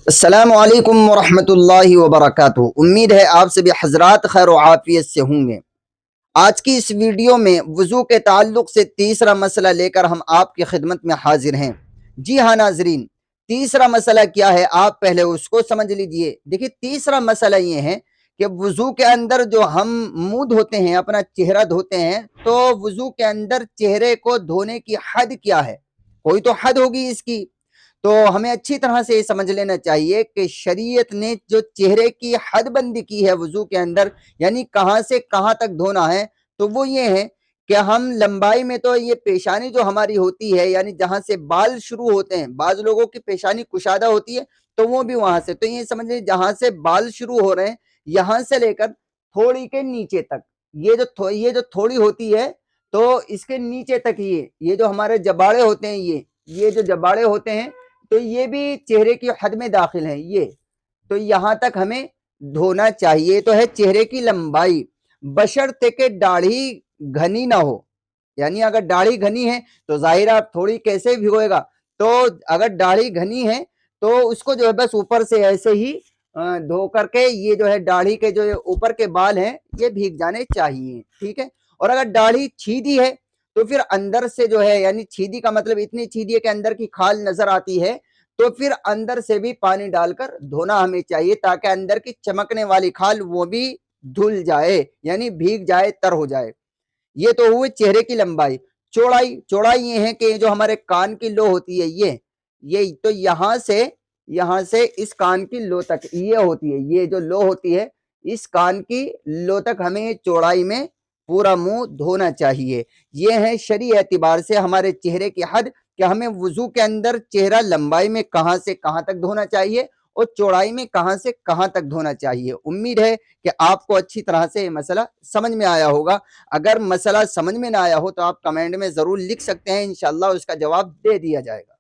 السلام علیکم ورحمۃ اللہ وبرکاتہ۔ امید ہے آپ سبھی حضرات خیر و عافیت سے ہوں گے۔ آج کی اس ویڈیو میں وضو کے تعلق سے تیسرا مسئلہ لے کر ہم آپ کی خدمت میں حاضر ہیں۔ جی ہاں ناظرین، تیسرا مسئلہ کیا ہے آپ پہلے اس کو سمجھ لیجئے۔ دیکھیے تیسرا مسئلہ یہ ہے کہ وضو کے اندر جو ہم منہ دھوتے ہیں، اپنا چہرہ دھوتے ہیں، تو وضو کے اندر چہرے کو دھونے کی حد کیا ہے؟ کوئی تو حد ہوگی اس کی۔ تو ہمیں اچھی طرح سے یہ سمجھ لینا چاہیے کہ شریعت نے جو چہرے کی حد بندی کی ہے وضو کے اندر، یعنی کہاں سے کہاں تک دھونا ہے، تو وہ یہ ہے کہ ہم لمبائی میں تو یہ پیشانی جو ہماری ہوتی ہے، یعنی جہاں سے بال شروع ہوتے ہیں، بعض لوگوں کی پیشانی کشادہ ہوتی ہے تو وہ بھی وہاں سے، تو یہ سمجھ لیں جہاں سے بال شروع ہو رہے ہیں یہاں سے لے کر تھوڑی کے نیچے تک، یہ جو تھوڑی ہوتی ہے تو اس کے نیچے تک یہ جو ہمارے جباڑے ہوتے ہیں، یہ جو جباڑے ہوتے ہیں تو یہ بھی چہرے کی حد میں داخل ہیں۔ یہ تو یہاں تک ہمیں دھونا چاہیے، تو ہے چہرے کی لمبائی، بشرطے کہ داڑھی گھنی نہ ہو۔ یعنی اگر داڑھی گھنی ہے تو ظاہر آپ تھوڑی کیسے بھگوئے گا، تو اگر داڑھی گھنی ہے تو اس کو جو ہے بس اوپر سے ایسے ہی دھو کر کے یہ جو ہے داڑھی کے جو اوپر کے بال ہیں یہ بھیگ جانے چاہیے، ٹھیک ہے۔ اور اگر داڑھی چھیدی ہے تو پھر اندر سے جو ہے، یعنی چھیدی کا مطلب اتنی چھیدی ہے کہ اندر کی کھال نظر آتی ہے، تو پھر اندر سے بھی پانی ڈال کر دھونا ہمیں چاہیے تاکہ اندر کی چمکنے والی کھال وہ بھی دھل جائے، یعنی بھیگ جائے، تر ہو جائے۔ یہ تو ہوئے چہرے کی لمبائی۔ چوڑائی یہ ہے کہ جو ہمارے کان کی لو ہوتی ہے یہ تو یہاں سے اس کان کی لو تک یہ ہوتی ہے، یہ جو لو ہوتی ہے اس کان کی لو تک ہمیں چوڑائی میں پورا منہ دھونا چاہیے۔ یہ ہے شرعی اعتبار سے ہمارے چہرے کی حد کہ ہمیں وضو کے اندر چہرہ لمبائی میں کہاں سے کہاں تک دھونا چاہیے اور چوڑائی میں کہاں سے کہاں تک دھونا چاہیے۔ امید ہے کہ آپ کو اچھی طرح سے یہ مسئلہ سمجھ میں آیا ہوگا۔ اگر مسئلہ سمجھ میں نہ آیا ہو تو آپ کمنٹ میں ضرور لکھ سکتے ہیں، انشاءاللہ اس کا جواب دے دیا جائے گا۔